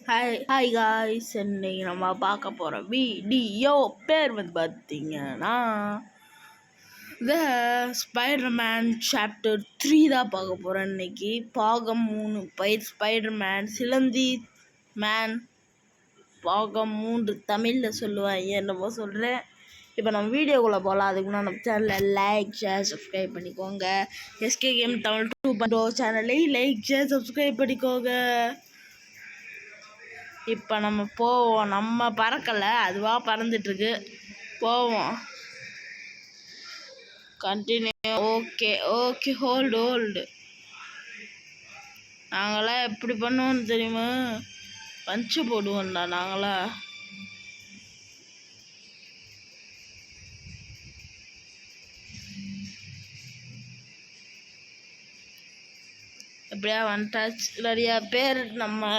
Hi guys, இன்னைக்கு நம்ம பார்க்க போகிற வீடியோ பேர் வந்து பார்த்தீங்கன்னா த ஸ்பைடர்மேன் சாப்டர் 3 தான் பார்க்க போகிறோம். இன்னைக்கு பாகம் 3 ஸ்பைடர்மேன் சிலந்தி மேன் பாகம் 3 தமிழில் சொல்லுவாங்க, என்னமோ சொல்கிறேன். இப்போ நம்ம வீடியோக்குள்ளே போகலாம். அதுக்கு முன்னாடி நம்ம சேனலில் லைக் ஷேர் சப்ஸ்கிரைப் பண்ணிக்கோங்க. எஸ்கே கேம் தமிழ் 2.0 சேனலையும் லைக் ஷேர் சப்ஸ்கிரைப் பண்ணிக்கோங்க. இப்போ நம்ம போவோம். நம்ம பறக்கலை, அதுவாக பறந்துட்டுருக்கு. போவோம். கண்டினியூ. Okay hold. நாங்களாம் எப்படி பண்ணுவோன்னு தெரியுமா? பஞ்சு போடுவோம்டா நாங்களா. எப்படியா வந்துட்டாச்சு. நிறையா பேர் நம்ம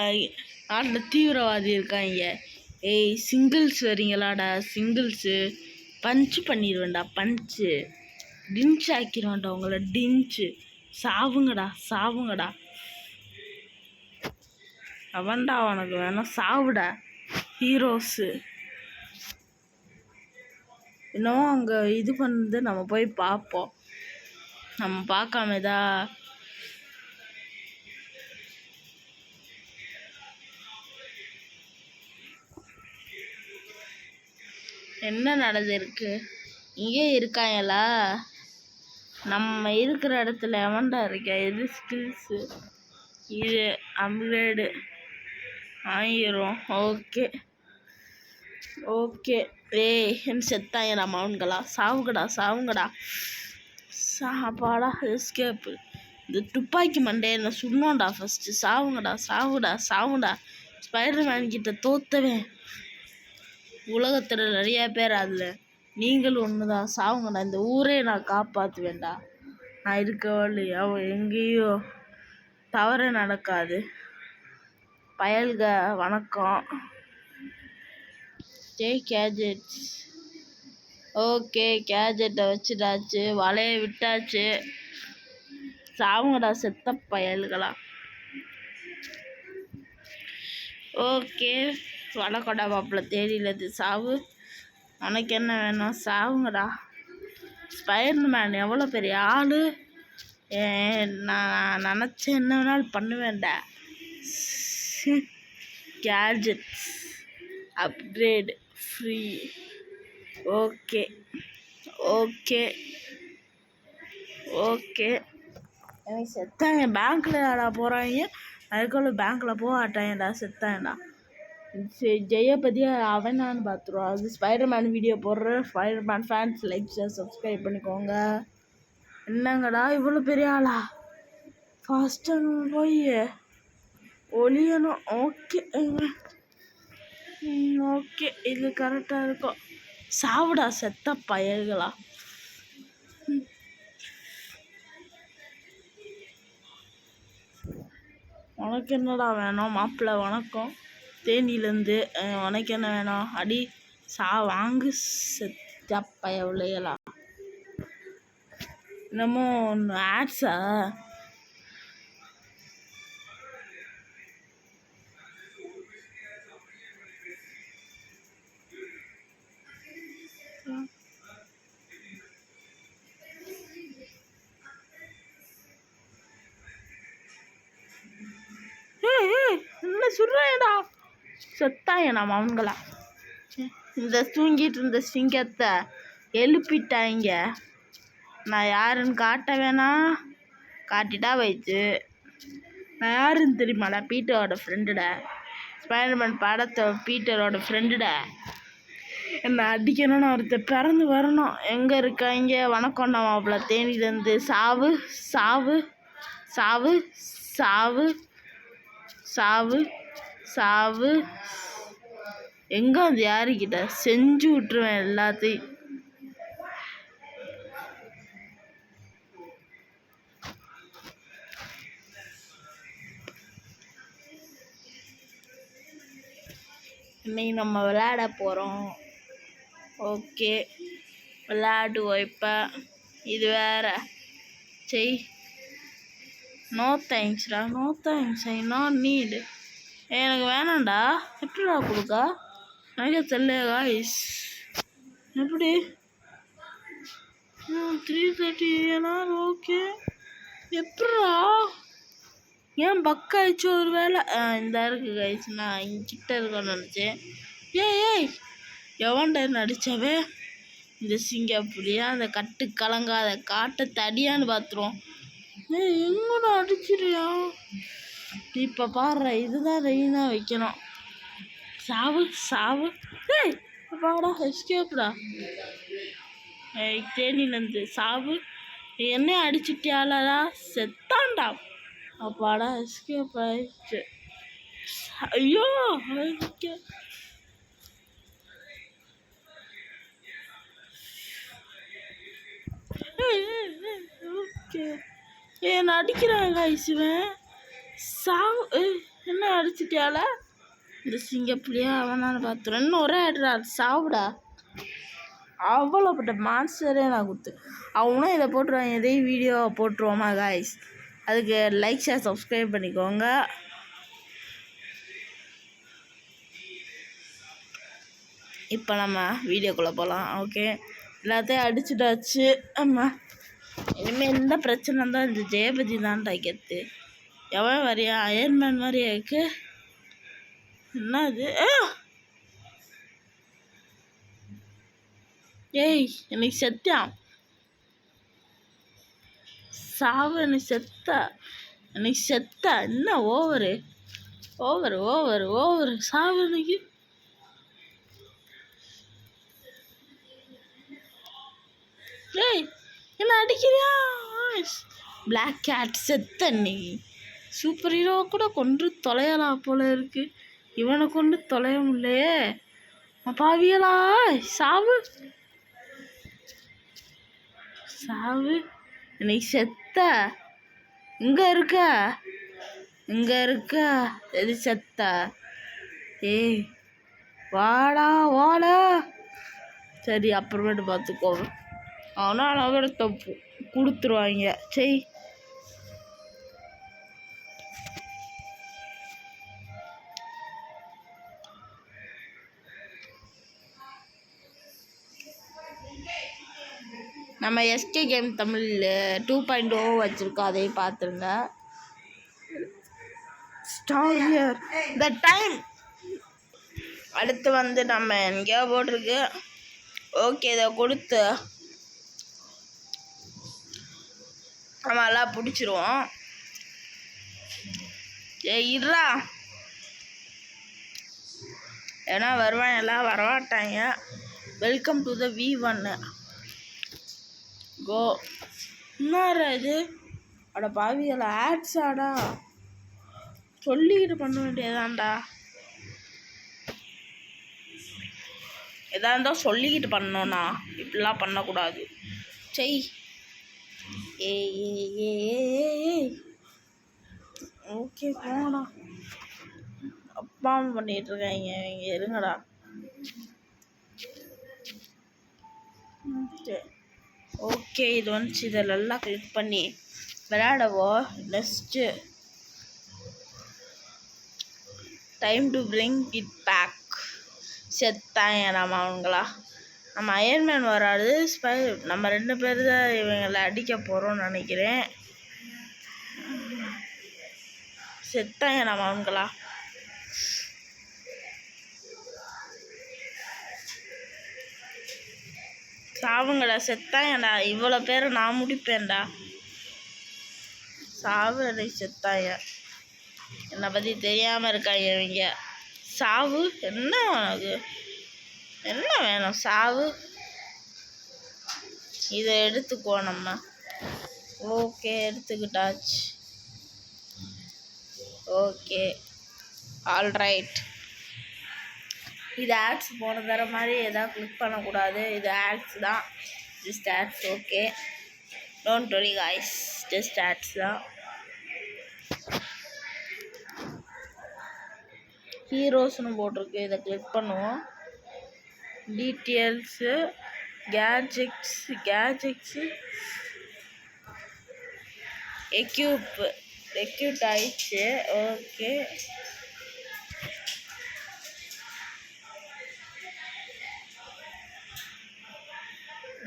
நாட்டில் தீவிரவாதி இருக்காங்க. சிங்கிள்ஸ் வரீங்களாடா? சிங்கிள்ஸு பஞ்சு பண்ணிடுவேன்டா. பஞ்சு டின்ச் ஆக்கிடுவேன்டா உங்களை. டின்ச்சு சாவுங்கடா. அவன்டா உனக்கு வேணும், சாவுடா. ஹீரோஸு இன்னும் அங்கே இது பண்ணது நம்ம போய் பார்ப்போம். நம்ம பார்க்காம என்ன நடந்திருக்கு? இங்கே இருக்காங்களா? நம்ம இருக்கிற இடத்துல எவன்டா இருக்கா? எது ஸ்கில்ஸு? இது அப்கிரேடு ஆயிரும். ஓகே என்ன செத்தாங்கடா மவுன்களா? சாவுங்கடா. சாப்பாடா எஸ்கேப்பு. இந்த துப்பாக்கி மண்டையை என்ன சுடணும்டா ஃபஸ்ட்டு. சாவுங்கடா. ஸ்பைடர்மேன் கிட்ட தோத்தவேன் உலகத்தில் நிறையா பேர். அதில் நீங்களும் ஒன்று தான். சாவுங்கடா. இந்த ஊரே நான் காப்பாற்றுவேன்டா. நான் இருக்கவழி அவன் எங்கேயோ தவறு நடக்காது. பயல்க வணக்கம். கேஜெட்ஸ். ஓகே, கேஜெட்டை வச்சுட்டாச்சு, வலையை விட்டாச்சு. சாவுங்கடா செத்த பயல்களா. ஓகே, வடக்கொடா மாப்பிள்ள தேடிலது சாவு. உனக்கு என்ன வேணும்? சாவுங்கடா. ஸ்பைடர்மேன் எவ்வளோ பெரிய ஆள். நான் நினச்ச என்ன வேணாலும் பண்ணுவேன்டா. Gadgets upgrade free. ஓகே எனக்கு செத்தாங்க. பேங்க்கில் ஆடா போகிறாங்க. அதுக்குள்ள பேங்க்கில் போகாட்டாங்கடா. செத்தாங்கடா. ஜெயபதியா அவனான்னு பார்த்துருவோம். அது ஸ்பைடர்மேன் வீடியோ போடுற Spiderman fans like share subscribe பண்ணிக்கோங்க. என்னங்கடா இவ்வளோ பெரிய ஆளா? ஃபாஸ்ட்டாக போய் ஒளியணும். ஓகே இது கரெக்டாக இருக்கும். சாவுடா செத்த பயல்களா. உனக்கு என்னடா வேணும் மாப்பிள்ள? வணக்கம் தேனியிலேருந்து. உனக்கு என்ன வேணும்? அடி வாங்கு செத்த பயவுலைகளா. என்னமோ ஒன்று ஆட்ஸா? என்ன சொல்றேடா? செத்தாயண்ணா அவங்களா. இந்த தூங்கிட்டு இருந்த சிங்கத்தை எழுப்பிட்டாங்க. நான் யாருன்னு காட்ட வேணாம், காட்டிட்டா வச்சு. நான் யாருன்னு தெரியுமாடா? பீட்டரோட ஃப்ரெண்டுடா. ஸ்பைடர்மேன் படத்தை பீட்டரோட ஃப்ரெண்டுடா. என்னை அடிக்கணும்னு ஒருத்தர் பிறந்து வரணும். எங்கே இருக்காங்க? வணக்கம்டா மாப்பிள்ள தேனியிலேருந்து. சாவு எங்கே வந்து யாருக்கிட்ட செஞ்சு விட்டுருவேன் எல்லாத்தையும். இன்னைக்கு நம்ம விளையாட போகிறோம். ஓகே விளையாடுவோம். இப்போ இது வேற நோ தேங்க்ஸ்டா. No thanks, I not need. எனக்கு வேணாம்டா. எப்படிடா கொடுக்கா? எனக்கே தெரியல காய்ஸ். எப்படி 330 ஓகே. எப்படா ஏன் பக்காயிடுச்சு ஒரு வேலை? இந்த இருக்கு காய்ஸ். நான் இங்கிட்ட இருக்கேன்னு நினச்சேன். ஏய் எவன்டா நடிச்சவே? இந்த சிங்கப்பூரியா அந்த கட்டு கலங்காத காட்டை தடியான்னு பார்த்துருவோம். எங்கூட அடிச்சிருயா? இப்போ பாடுற இதுதான் ரெயினாக வைக்கணும். சாவு சாவு. ஏய் அப்பாடா எஸ்கேப்டா. தேனிலேருந்து சாவு. என்ன அடிச்சுட்டியாலடா? செத்தான்டா. அப்பாடா எஸ்கேப் ஆயிடுச்சு. ஐயோ ஓகே. என்ன அடிக்கிறாங்க இவன். சாவு. என்ன அடிச்சிட்டியால? இந்த சிங்கப்புலியா அவனால பார்த்துறேன். இன்னும் ஒரே ஆடுறா. சாவுடா. அவ்வளோப்பட்ட மான்ஸ்டரே நான் குத்து. அவனும் இதை போட்டுருவான். எதையும் வீடியோ போட்டுருவோமா காய்ஸ்? அதுக்கு லைக் ஷேர் சப்ஸ்கிரைப் பண்ணிக்கோங்க. இப்போ நம்ம வீடியோக்குள்ளே போகலாம். ஓகே, எல்லாத்தையும் அடிச்சுட்டாச்சு. ஆமாம், இனிமேல் எந்த பிரச்சனை தான் இந்த ஜெயபதி தான் டைக்கிறது. எவன் வரையா? அயர்மேன் மாதிரியா இருக்கு. என்ன இது? ஏய் எனக்கு செத்தான். சாவு. எனக்கு செத்த. என்ன ஓவரு ஓவரு ஓவரு ஓவரு சாவு. எனக்கு ஏய் என்ன அடிக்கிறியா? பிளாக் கேட் செத்த. நீ சூப்பர் ஹீரோ கூட கொன்று தொலையலாம் போல இருக்கு. இவனை கொண்டு தொலைய முடியலையே. பாவியலா. சாவு சாவு. நீ செத்த. இங்க இருக்க எது செத்த? ஏய் வாடா வாடா. சரி அப்புறமேட்டு பார்த்துக்கோங்க. ஆனால் அவரை தப்பு கொடுத்துருவாங்க. சரி நம்ம எஸ்கே கேம் தமிழ் 2.0 வச்சுருக்கோம். அதையும் பார்த்துருங்க. Star the time. அடுத்து வந்து நம்ம எங்கேயோ போட்டிருக்கு. ஓகே, இதை கொடுத்து நம்ம எல்லாம் பிடிச்சிருவோம். இருடா. ஏன்னா வருவான், எல்லாம் வரமாட்டாங்க. வெல்கம் டு த V1 கோ. என்னடா இது? அட பாவியல ஆட்ஸ் ஆடா. சொல்லிக்கிட்டு பண்ண வேண்டியதான்டா. எதா இருந்தால் சொல்லிக்கிட்டு பண்ணோண்ணா, இப்படிலாம் பண்ணக்கூடாது. செய். ஓகே போங்கடா. அப்பா பண்ணிகிட்ருக்காங்க இங்கே. இருங்கடா. ஓகே, இது வந்துச்சு. இதை நல்லா கிளிக் பண்ணி விளையாடவோ. Next time to bring it back. செத்தாங்க நம்ம அவங்களா. நம்ம அயர்மேன் வராது. நம்ம 2 பேர் தான் இவங்களை அடிக்க போகிறோம்னு நினைக்கிறேன். செத்தாங்க நம்ம அவங்களா. சாவுங்கடா. செத்தாங்கடா. இவ்வளோ பேரை நான் முடிப்பேன்டா. சாவு. செத்தாங்க. என்னை பற்றி தெரியாமல் இருக்காங்க இவங்க. சாவு. என்ன உனக்கு என்ன வேணும்? சாவு. இதை எடுத்துக்கோ நம்ம. ஓகே, எடுத்துக்கிட்டாச்சு. Okay, alright. இது ஆட்ஸ் போன தர மாதிரி எதாவது கிளிக் பண்ணக்கூடாது. இது ஆட்ஸ் தான். Just ads. Okay, don't worry guys, just ads தான். ஹீரோஸ்னு போட்டிருக்கு. இதை கிளிக் பண்ணுவோம். டீட்டெயில்ஸு, கேஜெட்ஸு எக்யூட் ஆயிடுச்சு. ஓகே,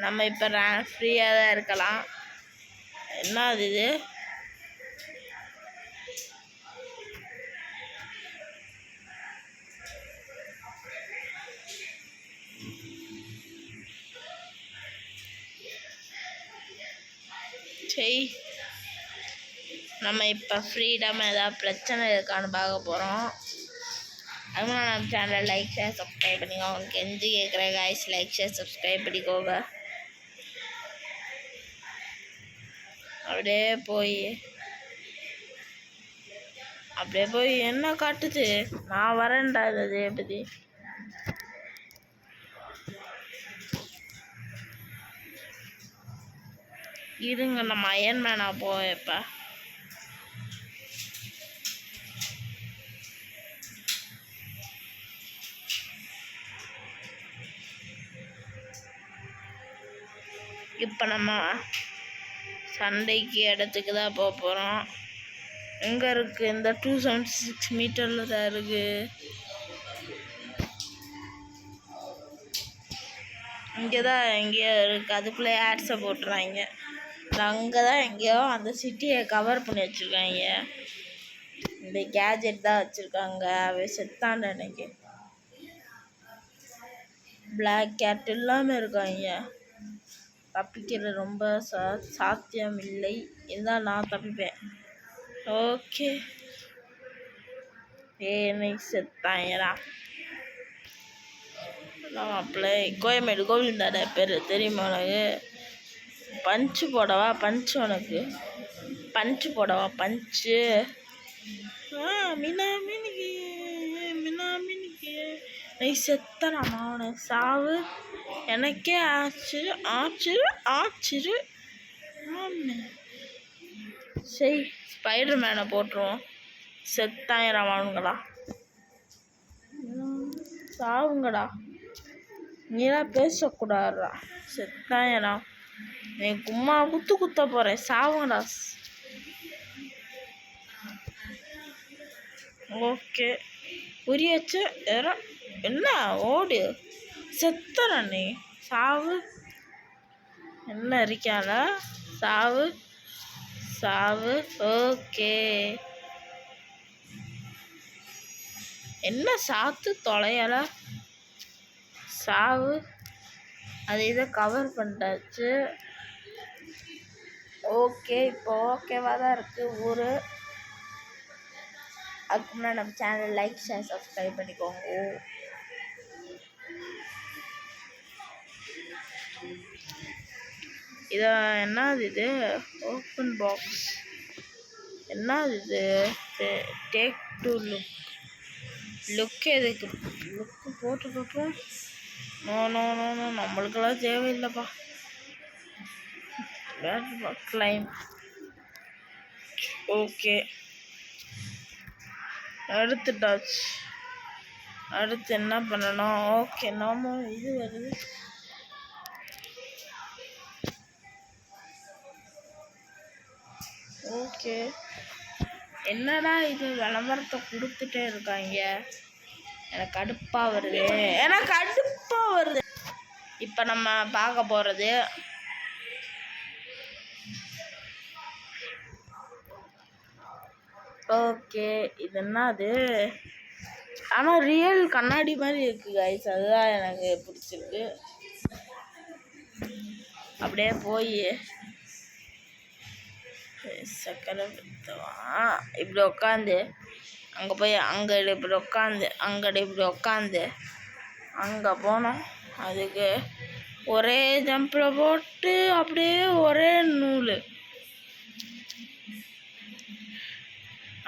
நம்ம இப்போ ஃப்ரீயாக தான் இருக்கலாம். என்ன அது இது? சரி, நம்ம இப்போ ஃப்ரீடம் ஏதாவது பிரச்சனை இருக்கான்னு பார்க்க போகிறோம். அதுவும் நம்ம சேனலை லைக் ஷேர் சப்ஸ்கிரைப் பண்ணிக்கோங்க. உங்களுக்கு கெஞ்சி கேட்குற காய்ஸ், லைக் ஷேர் சப்ஸ்கிரைப் பண்ணிக்கோங்க. அப்படியே போய் என்ன காட்டுது? நான் வரேன்டா இது எப்படி? இருங்க, நம்ம அயன்மேனா இப்போ இப்போ நம்ம சண்டைக்கு இடத்துக்கு தான் போக போகிறோம். எங்கே இருக்குது? இந்த 276 மீட்டரில் தான் இருக்குது. இங்கே தான் எங்கேயோ இருக்குது. அதுக்குள்ளே ஆட்ஸை போட்டுறாங்க. அங்கே தான் எங்கேயோ அந்த சிட்டியை கவர் பண்ணி வச்சுருக்காங்க. இந்த கேஜெட் தான் வச்சுருக்காங்க. அவன் செத்தான்னு நினைக்கிறேன். பிளாக் கேட் இல்லாமல் இருக்காங்க. தப்பிக்கிறது ரொம்ப சாத்தியம் இல்லை. இருந்தால் நான் தப்பிப்பேன். ஓகே, இன்னைக்கு செத்தாங்கடா. அப்பளே கோயம்பேடு கோவிந்தாட பேர் தெரியுமா உனக்கு? பஞ்சு போடவா? பஞ்சு உனக்கு பஞ்சு போடவா? பஞ்சு மீனா மீனுக்கு நீ செத்தனாமா? உனக்கு சாவு எனக்கே ஆச்சிரு. சரி, ஸ்பைடர் மேனை போட்டுருவோம். செத்தாயிரமானுங்களா? சாவுங்கடா. நீலாம் பேசக்கூடாதுடா. செத்தாயிரா. நீ கும்மா குத்த போகிறேன். சாவுங்கடா. ஓகே, உரியாச்சு. என்ன ஓடு? செத்தற நீ. சாவு. என்ன இருக்கால? சாவு. ஓகே, என்ன சாத்து தொலையல? சாவு. அது இதை கவர் பண்ணிட்டாச்சு. ஓகே, இப்போ ஓகேவாக தான் இருக்குது ஊர். அதுக்கு முன்னாடி நம்ம சேனல் லைக் ஷேர் சப்ஸ்கிரைப் பண்ணிக்கோங்க. இதை என்னது இது? Open box. என்னது இது? டேக் டு லுக் எதுக்கு? லுக்கு போட்டு பார்ப்போம். நோ, நம்மளுக்கெல்லாம் தேவையில்லைப்பா. கிளைம். ஓகே, எடுத்துட்டாச்சு. அடுத்து என்ன பண்ணணும்? ஓகே, நாம இது வருது. ஓகே, என்னடா இது விளம்பரத்தை கொடுத்துட்டே இருக்காங்க. எனக்கு கடுப்பாக வருது. இப்போ நம்ம பார்க்க போகிறது ஓகே, இது என்னது? ஆனால் ரியல் கண்ணாடி மாதிரி இருக்குது கைஸ். அதுதான் எனக்கு பிடிச்சிருக்கு. அப்படியே போய் சக்கரை இப்படி உட்காந்து அங்கே போய் இப்படி உட்காந்து அங்கே போனோம். அதுக்கு ஒரே ஜம்பில் போட்டு அப்படியே ஒரே நூல்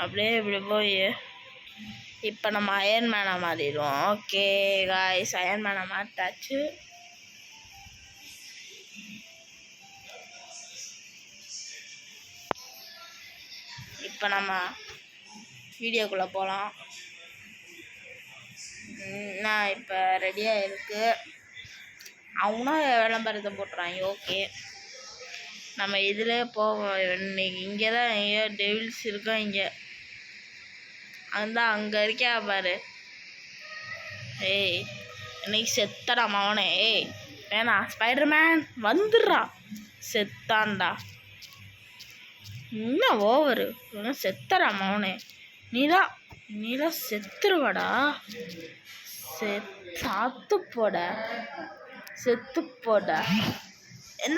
அப்படியே இப்படி போய் இப்போ நம்ம அயன்மேனை மாறிடுவோம். Okay guys, அயன்மேனை மாட்டாச்சு. இப்போ நம்ம வீடியோக்குள்ளே போகலாம். நான் இப்போ ரெடியாக இருக்கு. அவனும் விளம்பரத்தை போட்டுறாங்க. ஓகே, நம்ம இதில் போவோம். இன்னைக்கு இங்கே தான் எங்கேயோ டெவில்ஸ் இருக்கோம். இங்கே அதுதான் அங்கே இருக்கா பாரு. ஏய், இன்னைக்கு செத்தடா மவனே. வேணா ஸ்பைடர்மேன் வந்துடுறா. செத்தான்டா. என்ன ஓவரு செத்துறா மௌனே. நீதான் செத்துருவடா. சாத்து போட.